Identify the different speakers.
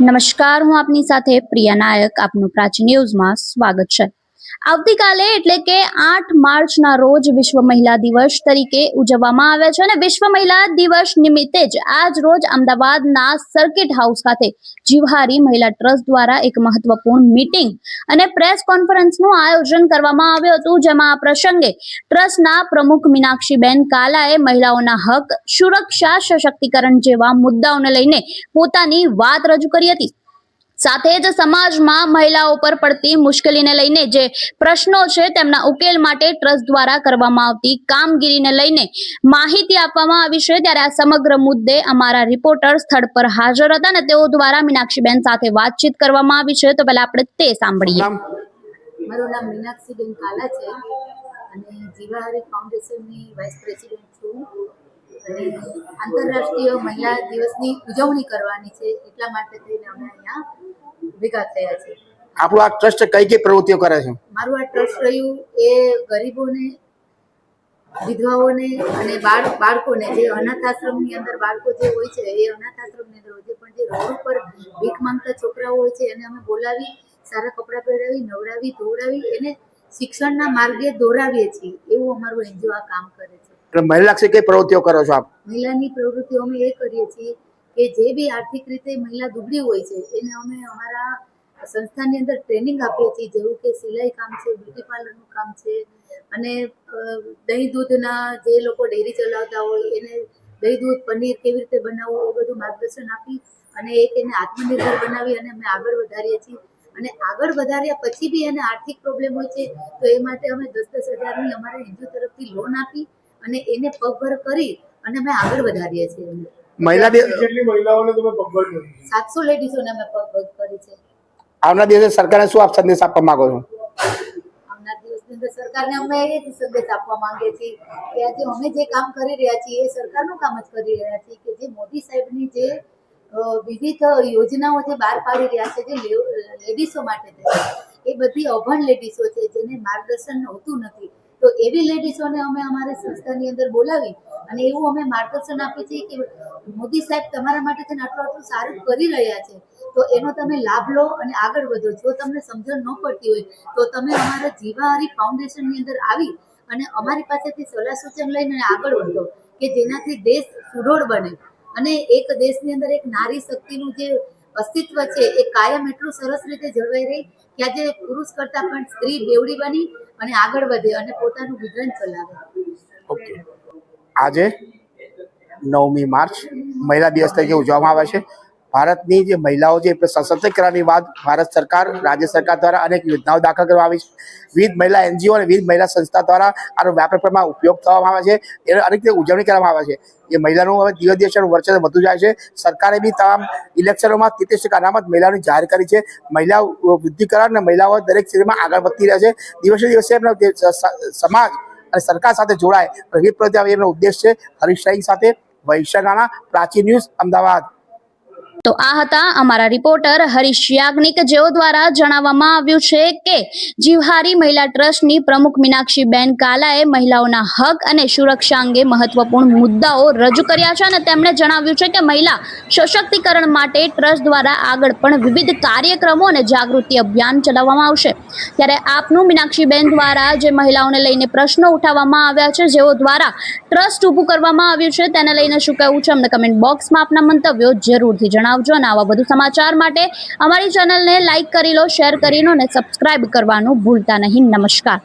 Speaker 1: નમસ્કાર, હું આપની સાથે પ્રિયા નાયક. આપનું પ્રાચી ન્યૂઝમાં સ્વાગત છે. આવતીકાલે એટલે કે 8 માર્ચના રોજ વિશ્વ મહિલા દિવસ તરીકે ઉજવવામાં આવે છે અને વિશ્વ મહિલા દિવસ નિમિત્તે જ આજ રોજ અમદાવાદના સર્કિટ હાઉસ ખાતે જીવહારી મહિલા ટ્રસ્ટ દ્વારા એક મહત્વપૂર્ણ મીટિંગ અને પ્રેસ કોન્ફરન્સનું આયોજન કરવામાં આવ્યું હતું, જેમાં આ પ્રસંગે ટ્રસ્ટના પ્રમુખ મીનાક્ષીબેન કાલાએ મહિલાઓના હક, સુરક્ષા, સશક્તિકરણ જેવા મુદ્દાઓને લઈને પોતાની વાત રજૂ કરી હતી. સાથે જ સમાજમાં મહિલાઓ પર પડતી મુશ્કેલીને લઈને જે પ્રશ્નો છે તેમના ઉકેલ માટે ટ્રસ્ટ દ્વારા કરવામાં આવતી કામગીરીને લઈને માહિતી આપવામાં આવી છે. ત્યારે આ સમગ્ર મુદ્દે અમારા રિપોર્ટર સ્થળ પર હાજર હતા અને તેઓ દ્વારા મીનાક્ષીબેન સાથે વાતચીત કરવામાં આવી છે. તો પહેલા આપણે તે સાંભળીએ.
Speaker 2: મારું નામ મીનાક્ષીબેન કાલા છે અને જીવાહારી ફાઉન્ડેશનની વાઇસ પ્રેસિડેન્ટ છું અને આંતરરાષ્ટ્રીય મહિલા દિવસની ઉજવણી કરવાની છે, એટલા માટે થઈને અમે અહીંયા ભેગા થયા છે.
Speaker 3: આપણું આ ટ્રસ્ટ કઈ કઈ પ્રવૃત્તિઓ કરે છે?
Speaker 2: મારું આ ટ્રસ્ટ રહ્યું એ ગરીબોને, વિધવાઓને અને બાળકોને, જે અનાથ આશ્રમની અંદર બાળકો જે હોય છે એ અનાથ આશ્રમની અંદર હોય છે, પણ જે રોડ ઉપર ભીખ માંગતા છોકરાઓ હોય છે એને અમે બોલાવી, સારા કપડાં પહેરાવી, નવડાવી, ધોવડાવી, એને શિક્ષણના માર્ગે દોરાવીએ છીએ. એવું અમારું એનજીઓ આ કામ કરે છે.
Speaker 3: મહિલાલક્ષી કઈ પ્રવૃત્તિઓ કરો છો આપ?
Speaker 2: મહિલાની પ્રવૃત્તિઓ અમે એ કરીએ છીએ કે જે બી આર્થિક રીતે મહિલા દુબળી હોય છે એને અમે અમારા સંસ્થાની અંદર ટ્રેનિંગ આપીએ છીએ, જેવું કે સિલાઈ કામ છે, બ્યુટી પાર્લરનું કામ છે અને દહીં દૂધના જે લોકો ડેરી ચલાવતા હોય એને દહીં દૂધ, પનીર કેવી રીતે બનાવવું એ બધું માર્ગદર્શન આપી અને એક એને આત્મનિર્ભર બનાવી અને અમે આગળ વધારીએ છીએ. અને આગળ વધાર્યા પછી બી એને આર્થિક પ્રોબ્લેમ હોય છે તો એ માટે અમે 10-10 હજારની અમારા એનજીઓ તરફથી લોન આપી અને એને પગભર કરી અને અમે આગળ વધારીએ છીએ.
Speaker 3: મહિલા
Speaker 4: કેટલી મહિલાઓને તમે પગભર કરી?
Speaker 2: 700 લેડીઝોને અમે પગભર કરી છે.
Speaker 3: આવનાર દિવસે સરકારને શું આપ સંદેશ આપવા માંગો છો?
Speaker 2: આવનાર દિવસની અંદર સરકારને અમે એ જ સંદેશ આપવા માંગીએ છીએ કે આજે અમે જે કામ કરી રહ્યા છીએ એ સરકારનું કામ જ કરી રહ્યા છીએ, કે જે મોદી સાહેબની જે વિવિધ યોજનાઓ જે બહાર પાડી રહ્યા છે, જે લેડીઝો માટે એ બધી અભણ લેડીઝો છે જેને માર્ગદર્શન હોતું નથી, તો એવી લેડીઝોને અમે અમારી સંસ્થાની અંદર બોલાવી અને એવું અમે માર્ગદર્શન આપીએ છીએ કે મોદી સાહેબ તમારા માટે થઈને આટલું સારું કરી રહ્યા છે તો એનો તમે લાભ લો અને આગળ વધો. જો તમને સમજણ ન પડતી હોય તો તમે અમારા જીવાહારી ફાઉન્ડેશનની અંદર આવી અને અમારી પાસેથી સલાહ સૂચન લઈને આગળ વધો, કે જેનાથી દેશ સુદૃઢ બને અને એક દેશની અંદર એક નારી શક્તિનું જે અસ્તિત્વ છે એ કાયમ એટલું સરસ રીતે જળવાઈ રહી કે આજે પુરુષ કરતાં પણ સ્ત્રી બેવડી બની અને આગળ વધે અને પોતાનું ગુજરાન ચલાવે.
Speaker 3: ઓકે, આજે 9મી માર્ચ મહિલા દિવસ તરીકે ઉજવવામાં આવે છે. ભારતની જે મહિલાઓ છે સશક્તિકરણની વાત ભારત સરકાર, રાજ્ય સરકાર દ્વારા અનેક યોજનાઓ દાખલ કરવામાં આવી છે. વિવિધ મહિલા એનજીઓ અને વિવિધ મહિલા સંસ્થા દ્વારા આનો વ્યાપક પ્રમાણમાં ઉપયોગ થવામાં આવે છે. એને અનેક રીતે ઉજવણી કરવામાં આવે છે. એ મહિલાનું હવે દિવસ દિવસે વર્ચસ્વ વધુ જાય છે. સરકારે બી તમામ ઇલેક્શનોમાં 33% અનામત મહિલાઓની જાહેર કરી છે. મહિલાઓ વૃદ્ધિકરણ અને મહિલાઓ દરેક ક્ષેત્રમાં આગળ વધતી રહે છે. દિવસે દિવસે એમનો સમાજ અને સરકાર સાથે જોડાય વિવિધ પ્રવૃત્તિ એમનો ઉદ્દેશ છે. હરીશ શાહી સાથે વૈશાખ રાણા, પ્રાચી ન્યૂઝ, અમદાવાદ.
Speaker 1: તો આ હતા અમારા રિપોર્ટર હરીશ યાજ્ઞિક, જેઓ દ્વારા જણાવવામાં આવ્યું છે કે જીવહારી મહિલા ટ્રસ્ટની પ્રમુખ મીનાક્ષીબેન કાલાએ મહિલાઓના હક અને સુરક્ષા અંગે મહત્વપૂર્ણ મુદ્દાઓ રજૂ કર્યા છે અને તેમણે જણાવ્યું છે કે મહિલા સશક્તિકરણ માટે ટ્રસ્ટ દ્વારા આગળ પણ વિવિધ કાર્યક્રમો અને જાગૃતિ અભિયાન ચલાવવામાં આવશે. ત્યારે આપનું મીનાક્ષીબેન દ્વારા જે મહિલાઓને લઈને પ્રશ્નો ઉઠાવવામાં આવ્યા છે, જેઓ દ્વારા ટ્રસ્ટ ઊભું કરવામાં આવ્યું છે, તેને લઈને શું કહેવું છે અમને કમેન્ટ બોક્સમાં આપના મંતવ્યો જરૂરથી જણાવજો. અને આવા વધુ સમાચાર માટે અમારી ચેનલને લાઈક કરી લો, શેર કરી લો અને સબસ્ક્રાઇબ કરવાનું ભૂલતા નહીં. નમસ્કાર.